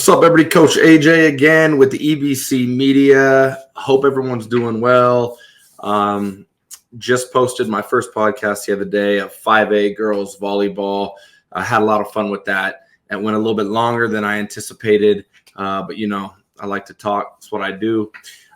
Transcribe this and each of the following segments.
What's up, everybody? Coach AJ again with the EBC Media. Hope everyone's doing well. Just posted my first podcast the other day of 5A girls volleyball. I had a lot of fun with that. It went a little bit longer than I anticipated, but you know, I like to talk. It's what I do,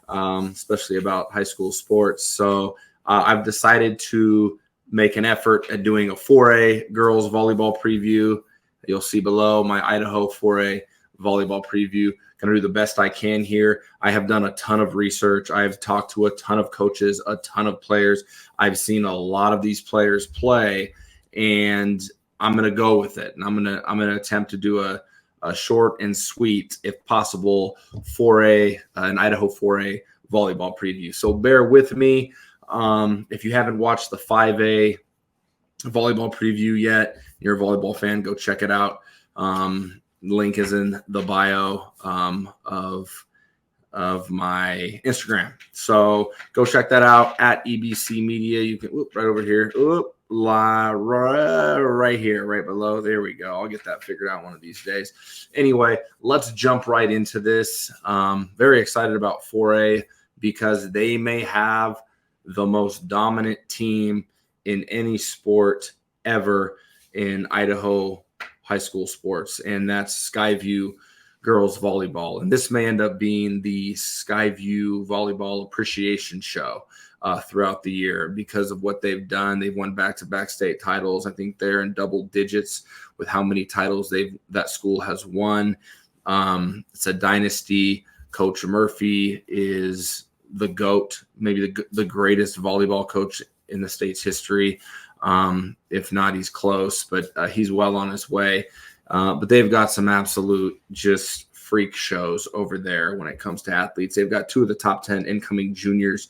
especially about high school sports. So I've decided to make an effort at doing a 4A girls volleyball preview. You'll see below my Idaho 4A volleyball preview. Going to do the best I can here. I have done a ton of research. I've talked to a ton of coaches, a ton of players. I've seen a lot of these players play, and I'm going to go with it. And I'm going to attempt to do a short and sweet, if possible, 4A, an Idaho 4A volleyball preview. So bear with me. If you haven't watched the 5A volleyball preview yet, you're a volleyball fan, go check it out. Link is in the bio of my Instagram. So go check that out at EBC Media. You can right over here. Right here, right below. There we go. I'll get that figured out one of these days. Anyway, let's jump right into this. Very excited about 4A because they may have the most dominant team in any sport ever in Idaho high school sports, and that's Skyview girls volleyball. And this may end up being the Skyview volleyball appreciation show throughout the year because of what they've done. They've won back-to-back state titles. I think they're in double digits with how many titles that school has won. It's a dynasty. Coach Murphy is the GOAT, maybe the greatest volleyball coach in the state's history. If not, he's close, but he's well on his way. But they've got some absolute just freak shows over there when it comes to athletes. They've got two of the top 10 incoming juniors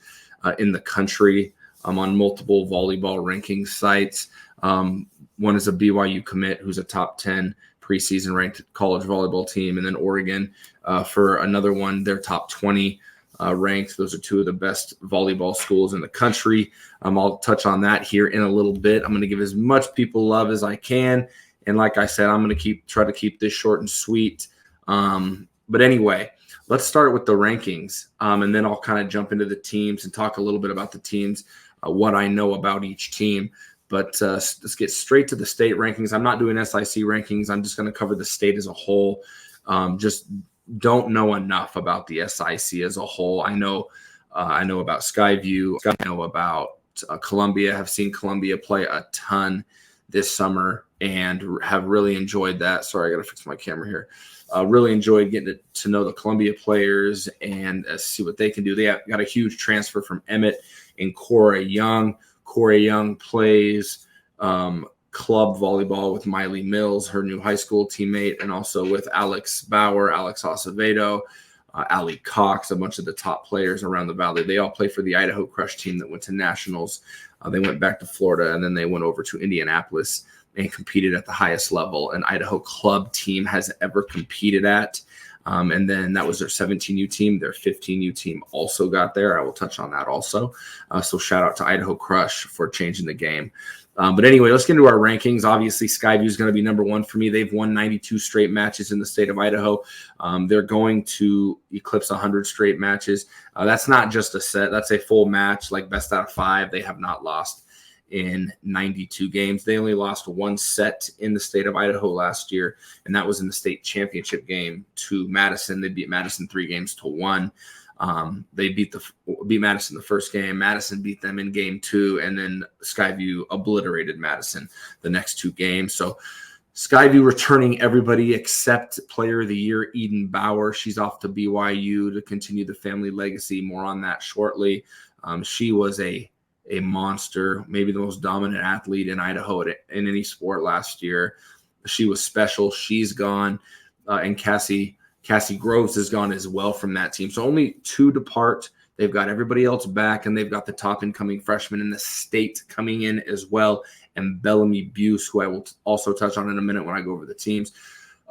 in the country on multiple volleyball ranking sites. One is a BYU commit who's a top 10 preseason ranked college volleyball team, and then Oregon for another one, they're top 20 ranked. Those are two of the best volleyball schools in the country. I'll touch on that here in a little bit. I'm going to give as much people love as I can. And like I said, I'm going to try to keep this short and sweet. But anyway, let's start with the rankings. And then I'll kind of jump into the teams and talk a little bit about the teams, what I know about each team. But let's get straight to the state rankings. I'm not doing SIC rankings. I'm just going to cover the state as a whole. Just don't know enough about the SIC as a whole. I know about Skyview. I know about Columbia. Have seen Columbia play a ton this summer and have really enjoyed that. Sorry, I got to fix my camera here. Really enjoyed getting to know the Columbia players and see what they can do. They got a huge transfer from Emmett and Corey Young. Corey Young plays club volleyball with Miley Mills, her new high school teammate, and also with Alex Bauer, Alex Acevedo, Ali Cox, a bunch of the top players around the valley. They all play for the Idaho Crush team that went to nationals. They went back to Florida, and then they went over to Indianapolis and competed at the highest level an Idaho club team has ever competed at. And then that was their 17U team. Their 15U team also got there. I will touch on that also. So shout out to Idaho Crush for changing the game. But anyway, let's get into our rankings. Obviously, Skyview is going to be number one for me. They've won 92 straight matches in the state of Idaho. They're going to eclipse 100 straight matches. That's not just a set. That's a full match, like best out of 5. They have not lost in 92 games. They only lost one set in the state of Idaho last year, and that was in the state championship game to Madison. They beat Madison 3-1. They beat Madison the first game. Madison beat them in game 2, and then Skyview obliterated Madison the next 2 games. So Skyview returning everybody except Player of the Year Eden Bauer. She's off to BYU to continue the family legacy. More on that shortly. She was a monster, maybe the most dominant athlete in Idaho in any sport last year. She was special. She's gone, and Kassie Groves is gone as well from that team. So only 2 depart. They've got everybody else back, and they've got the top incoming freshman in the state coming in as well, and Bellamie Beus, who I will also touch on in a minute when I go over the teams.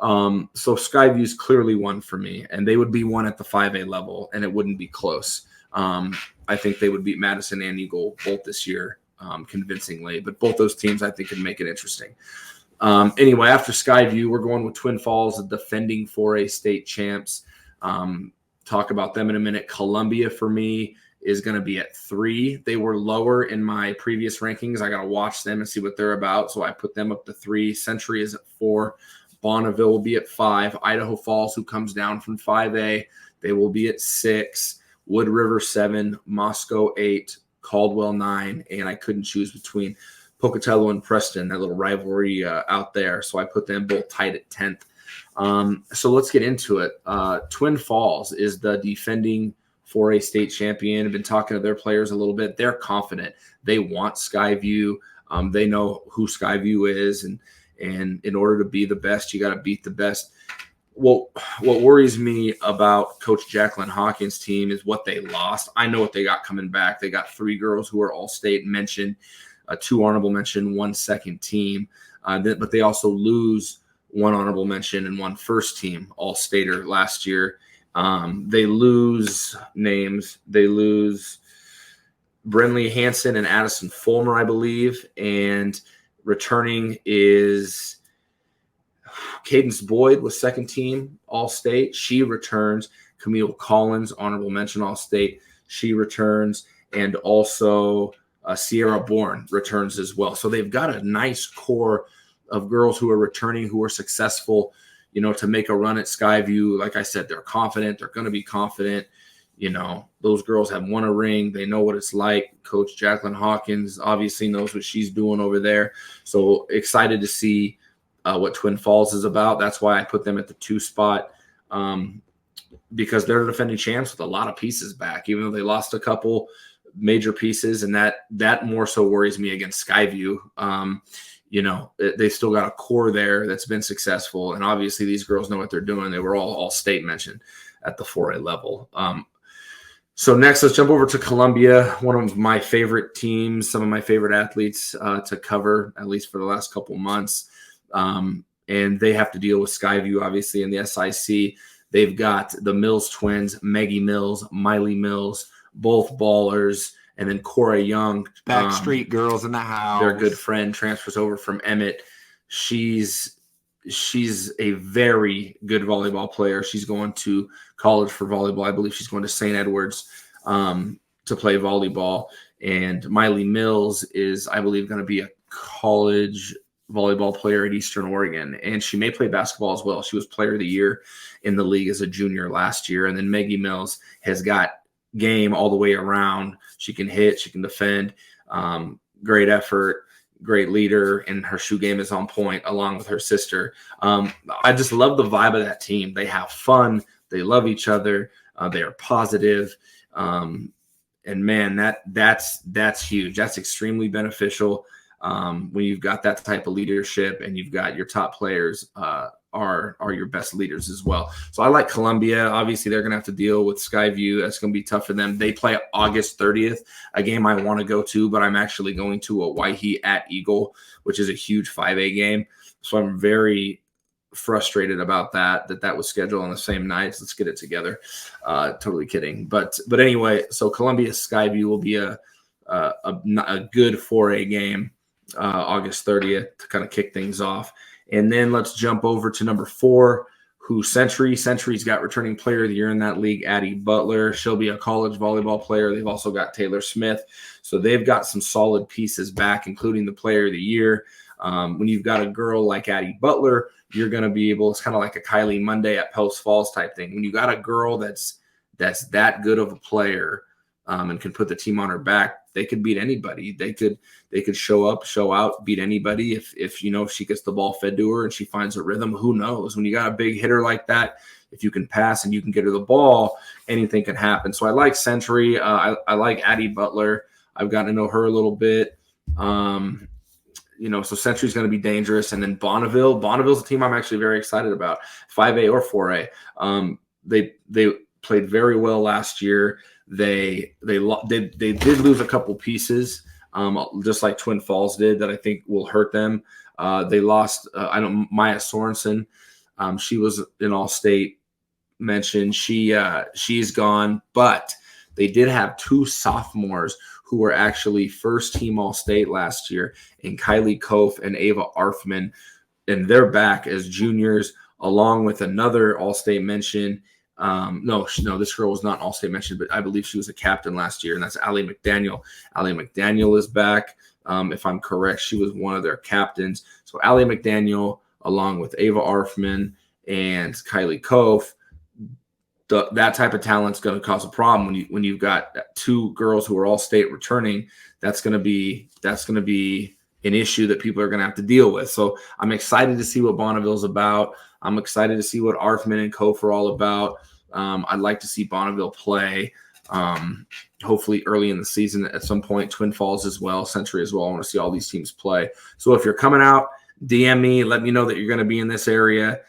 So Skyview's clearly one for me, and they would be one at the 5A level, and it wouldn't be close. I think they would beat Madison and Eagle both this year convincingly, but both those teams I think could make it interesting. Anyway, after Skyview, we're going with Twin Falls, the defending 4A state champs. Talk about them in a minute. Columbia for me is going to be at 3. They were lower in my previous rankings. I got to watch them and see what they're about. So I put them up to 3. Century is at 4. Bonneville will be at 5. Idaho Falls, who comes down from 5A, they will be at 6. Wood River 7. Moscow 8. Caldwell 9. And I couldn't choose between Pocatello and Preston, that little rivalry out there. So I put them both tight at 10th. So let's get into it. Twin Falls is the defending 4A state champion. I've been talking to their players a little bit. They're confident. They want Skyview. They know who Skyview is. And in order to be the best, you got to beat the best. Well, what worries me about Coach Jaclyn Hawkins' team is what they lost. I know what they got coming back. They got 3 girls who are all-state mentioned, 2 honorable mention, 1 second team. But they also lose 1 honorable mention and 1 first team all-stater last year. They lose names. They lose Brenley Hansen and Addison Fulmer, I believe. And returning is Cadence Boyd was second team all-state. She returns. Camille Collins, honorable mention all-state. She returns. And also Sierra Bohrn returns as well. So they've got a nice core of girls who are returning, who are successful, to make a run at Skyview. Like I said, they're confident. They're going to be confident. Those girls have won a ring. They know what it's like. Coach Jaclyn Hawkins obviously knows what she's doing over there. So excited to see what Twin Falls is about. That's why I put them at the 2 spot, because they're defending champs with a lot of pieces back, even though they lost a couple major pieces. And that more so worries me against Skyview. They still got a core there that's been successful. And obviously these girls know what they're doing. They were all state mentioned at the 4A level. So next, let's jump over to Columbia, one of my favorite teams, some of my favorite athletes to cover, at least for the last couple months. And they have to deal with Skyview, obviously, in the SIC. They've got the Mills twins, Maggie Mills, Miley Mills, both ballers. And then Cora Young, Backstreet Girls in the house. Their good friend transfers over from Emmett. She's a very good volleyball player. She's going to college for volleyball. I believe she's going to St. Edward's to play volleyball. And Miley Mills is, I believe, going to be a college volleyball player at Eastern Oregon. And she may play basketball as well. She was player of the year in the league as a junior last year. And then Maggie Mills has got game all the way around. She can hit, she can defend, great effort, great leader, and her shoe game is on point along with her sister. I just love the vibe of that team. They have fun, they love each other, they are positive. And man, that's huge. That's extremely beneficial when you've got that type of leadership and you've got your top players are your best leaders as well. So I like Columbia. Obviously, they're going to have to deal with Skyview. That's going to be tough for them. They play August 30th, a game I want to go to, but I'm actually going to a Waihe at Eagle, which is a huge 5A game. So I'm very frustrated about that was scheduled on the same nights. Let's get it together. Totally kidding. But anyway, so Columbia Skyview will be a good 4A game August 30th to kind of kick things off. And then let's jump over to number 4, who Century's got returning player of the year in that league, Adee Butler. She'll be a college volleyball player. They've also got Taylor Smith. So they've got some solid pieces back, including the player of the year. When you've got a girl like Adee Butler, you're going to be able, it's kind of like a Kylie Monday at Post Falls type thing. When you got a girl that's that good of a player and can put the team on her back, they could beat anybody. They could show up, show out, beat anybody. If she gets the ball fed to her and she finds a rhythm, who knows? When you got a big hitter like that, if you can pass and you can get her the ball, anything can happen. So I like Century. I like Adee Butler. I've gotten to know her a little bit. So Century's going to be dangerous. And then Bonneville's a team I'm actually very excited about, 5A or 4A. They played very well last year. They did lose a couple pieces, just like Twin Falls did, that I think will hurt them. They lost Maya Sorensen. She was an all-state mention. She's gone, but they did have 2 sophomores who were actually first team all-state last year, and Kylie Kof and Ava Arfman, and they're back as juniors, along with another All-State mention. No, this girl was not All-State mention, but I believe she was a captain last year, and that's Allie McDaniel. Allie McDaniel is back. If I'm correct, she was one of their captains. So Allie McDaniel, along with Ava Arfman and Kylie Kof, that type of talent's going to cause a problem when you've got two girls who are All-State returning. That's going to be an issue that people are going to have to deal with. So I'm excited to see what Bonneville's about. I'm excited to see what Arfman and Kof are all about. I'd like to see Bonneville play, hopefully early in the season at some point, Twin Falls as well, Century as well. I want to see all these teams play. So if you're coming out, DM me, let me know that you're going to be in this area.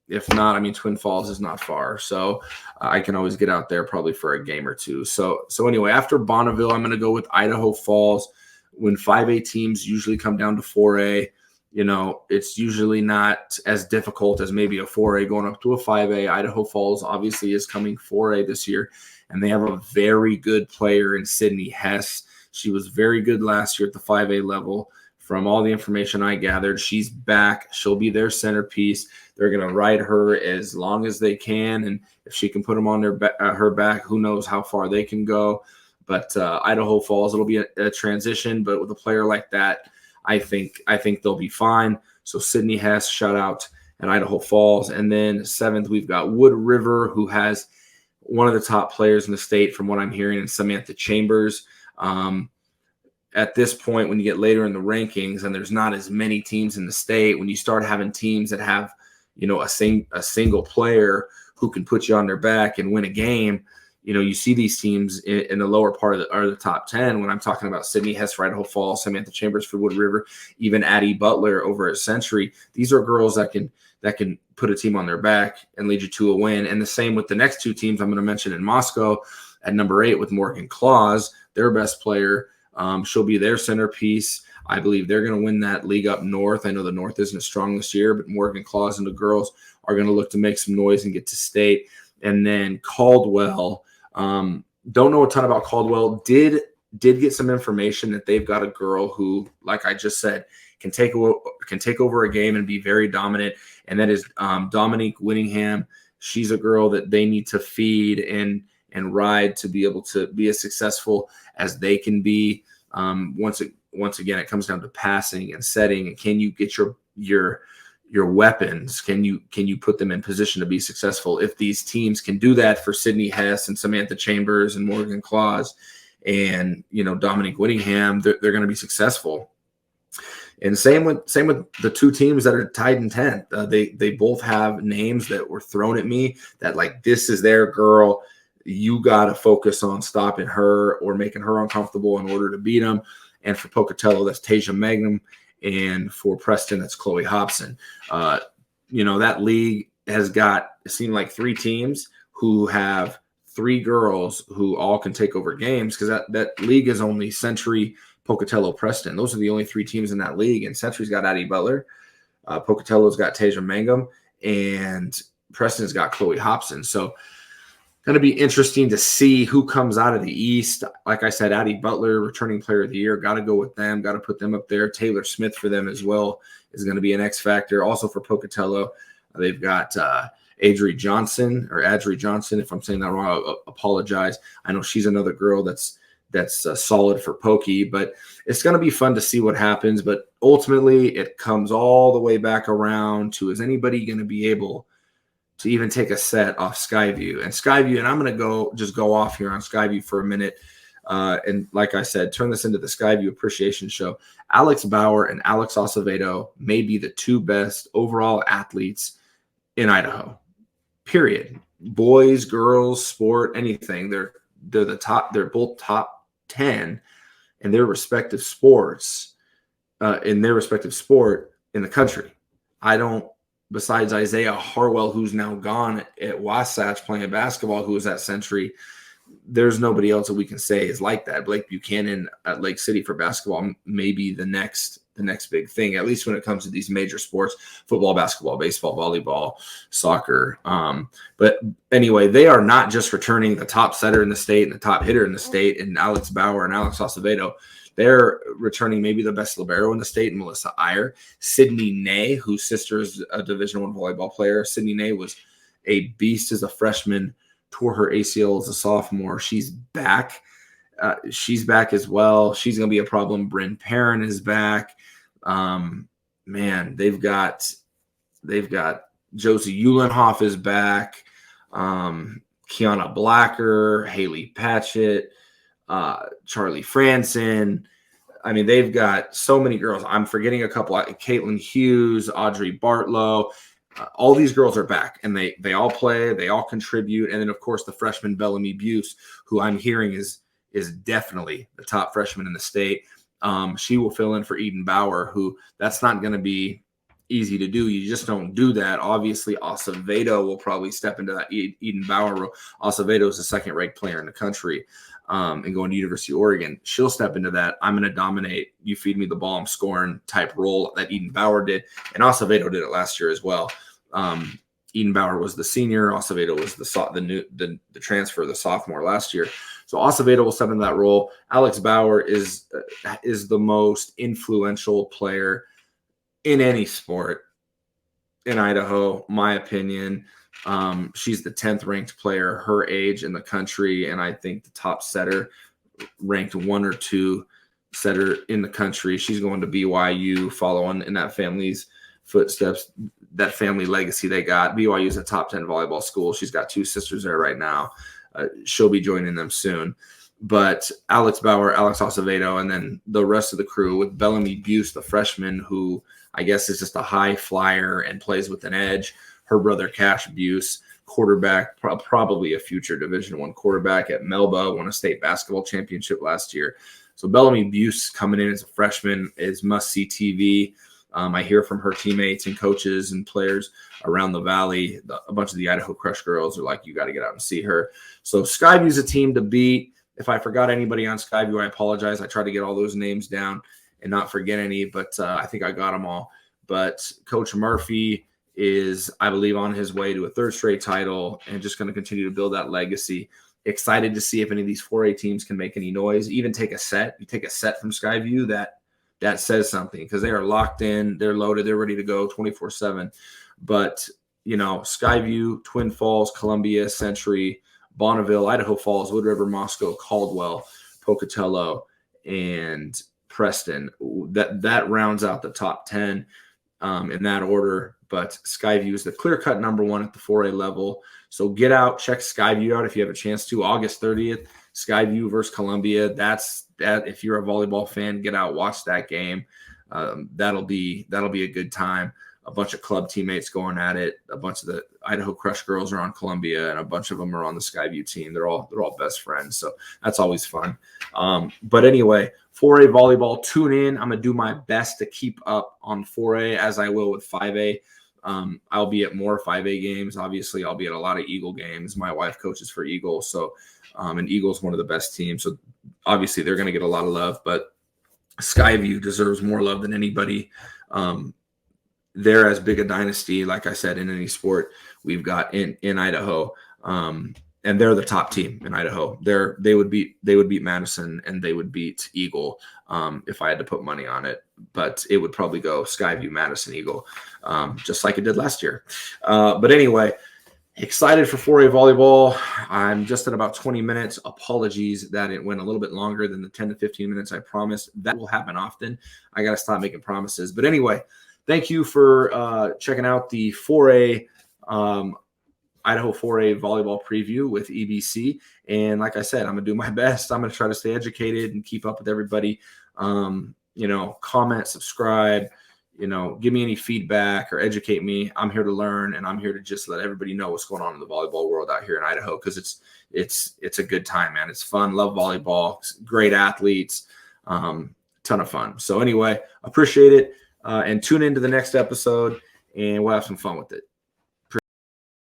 If not, I mean, Twin Falls is not far, so I can always get out there probably for a game or two. So anyway, after Bonneville, I'm going to go with Idaho Falls. When 5A teams usually come down to 4A, it's usually not as difficult as maybe a 4A going up to a 5A. Idaho Falls obviously is coming 4A this year, and they have a very good player in Sydney Hess. She was very good last year at the 5A level. From all the information I gathered, she's back. She'll be their centerpiece. They're going to ride her as long as they can, and if she can put them on her back, who knows how far they can go. But Idaho Falls, it'll be a transition, but with a player like that, I think they'll be fine. So Sydney Hess, shout out at Idaho Falls. And then 7th, we've got Wood River, who has one of the top players in the state from what I'm hearing, in Samantha Chambers. At this point, when you get later in the rankings and there's not as many teams in the state, when you start having teams that have, a single player who can put you on their back and win a game, you see these teams in the lower part of the top 10. When I'm talking about Sydney Hess for Idaho Falls, Samantha Chambers for Wood River, even Adee Butler over at Century, these are girls that can put a team on their back and lead you to a win. And the same with the next two teams I'm going to mention in Moscow at number 8 with Morgan Claus, their best player. She'll be their centerpiece. I believe they're going to win that league up north. I know the north isn't as strong this year, but Morgan Claus and the girls are going to look to make some noise and get to state. And then Caldwell, don't know a ton about Caldwell. Did get some information that they've got a girl who, like I just said, can take over a game and be very dominant, and that is Dominique Whittingham. She's a girl that they need to feed and ride to be able to be as successful as they can be. Once again, it comes down to passing and setting, and can you get your weapons? Can you put them in position to be successful? If these teams can do that for Sydney Hess and Samantha Chambers and Morgan Claus and Dominique Whittingham, they're going to be successful. And same with the two teams that are tied in 10th. They both have names that were thrown at me that, like, this is their girl. You got to focus on stopping her or making her uncomfortable in order to beat them. And for Pocatello, that's Tasia Magnum. And for Preston, that's Chloe Hobson. That league has got, it seemed like 3 teams who have 3 girls who all can take over games, because that league is only Century, Pocatello, Preston. Those are the only 3 teams in that league. And Century's got Adee Butler. Pocatello's got Tasia Mangum. And Preston's got Chloe Hobson. So going to be interesting to see who comes out of the East. Like I said, Adee Butler, returning player of the year. Got to go with them. Got to put them up there. Taylor Smith for them as well is going to be an X factor. Also for Pocatello, they've got Adree Johnson. If I'm saying that wrong, I apologize. I know she's another girl that's solid for Pokey, but it's going to be fun to see what happens. But ultimately, it comes all the way back around to, is anybody going to be able to even take a set off Skyview? And I'm going to go off here on Skyview for a minute. And like I said, turn this into the Skyview appreciation show. Alex Bauer and Alex Acevedo may be the 2 best overall athletes in Idaho, period. Boys, girls, sport, anything. They're the top. They're both top 10 in their respective sports, in the country. Besides Isaiah Harwell, who's now gone at Wasatch playing basketball, who was at Century, there's nobody else that we can say is like that. Blake Buchanan at Lake City for basketball, maybe the next the next big thing, at least when it comes to these major sports: football, basketball, baseball, volleyball, soccer. But anyway, they are not just returning the top setter in the state and the top hitter in the state and Alex Bower and Alex Acevedo. They're returning maybe the best libero in the state, Melissa Eyer. Sydney Ney, whose sister is a Division I volleyball player. Sydney Ney was a beast as a freshman, tore her ACL as a sophomore. She's back. She's back as well. She's going to be a problem. Brin Perrine is back. Man, they've got Josie Uhlenhoff is back. Kiana Blacker, Hailey Patchett, Charlie Frannsen. I mean, they've got so many girls. I'm forgetting a couple. Katelyn Hughes, Audrey Bartlow. All these girls are back, and they all play. They all contribute. And then, of course, the freshman Bellamie Beus, who I'm hearing is definitely the top freshman in the state. She will fill in for Eden Bower, who that's not going to be easy to do. You just don't do that. Obviously, Acevedo will probably step into that Eden Bower role. Acevedo is the second-ranked player in the country and going to University of Oregon. She'll step into that. I'm going to dominate. You feed me the ball, I'm scoring type role that Eden Bower did. And Acevedo did it last year as well. Eden Bower was the senior. Acevedo was the transfer, the sophomore last year. So Acevedo will step into that role. Alex Bower is the most influential player in any sport in Idaho, my opinion. She's the 10th ranked player her age in the country, and I think the top setter, ranked 1 or 2 setter in the country. She's going to BYU, following in that family's footsteps, that family legacy they got. BYU is a top 10 volleyball school. She's got 2 sisters there right now. She'll be joining them soon. But Alex Bower, Alex Acevedo, and then the rest of the crew with Bellamie Beus, the freshman, who I guess is just a high flyer and plays with an edge. Her brother, Cash Beus, quarterback, probably a future Division I quarterback at Melba, won a state basketball championship last year. So Bellamie Beus coming in as a freshman is must-see TV. I hear from her teammates and coaches and players around the valley. A bunch of the Idaho Crush girls are like, you got to get out and see her. So Skyview's a team to beat. If I forgot anybody on Skyview, I apologize. I tried to get all those names down and not forget any, but I think I got them all. But Coach Murphy is, I believe, on his way to a 3rd straight title and just going to continue to build that legacy. Excited to see if any of these 4A teams can make any noise, even take a set. You take a set from Skyview, that says something, because they are locked in, they're loaded, they're ready to go 24/7. But, Skyview, Twin Falls, Columbia, Century, Bonneville, Idaho Falls, Wood River, Moscow, Caldwell, Pocatello, and Preston. That rounds out the top 10 in that order. But Skyview is the clear-cut number 1 at the 4A level. So get out, check Skyview out if you have a chance to. August 30th, Skyview versus Columbia. That's that. If you're a volleyball fan, get out, watch that game. That'll be a good time. A bunch of club teammates going at it. A bunch of the Idaho Crush girls are on Columbia, and a bunch of them are on the Skyview team. They're all best friends, so that's always fun. But anyway, 4A volleyball, tune in. I'm gonna do my best to keep up on 4A as I will with 5A. I'll be at more 5A games. Obviously, I'll be at a lot of Eagle games. My wife coaches for Eagle, so and Eagle's one of the best teams. So obviously, they're going to get a lot of love. But Skyview deserves more love than anybody. They're as big a dynasty, like I said, in any sport we've got in Idaho. And they're the top team in Idaho. They would beat Madison and they would beat Eagle if I had to put money on it. But it would probably go Skyview, Madison, Eagle, just like it did last year. But anyway, excited for 4A volleyball. I'm just at about 20 minutes. Apologies that it went a little bit longer than the 10 to 15 minutes I promised. That will happen often. I got to stop making promises. But anyway, thank you for checking out the 4A Idaho 4A volleyball preview with EBC. And like I said, I'm going to do my best. I'm going to try to stay educated and keep up with everybody. Comment, subscribe, give me any feedback or educate me. I'm here to learn, and I'm here to just let everybody know what's going on in the volleyball world out here in Idaho, because it's a good time, man. It's fun. Love volleyball. Great athletes. Ton of fun. So anyway, appreciate it. And tune into the next episode, and we'll have some fun with it.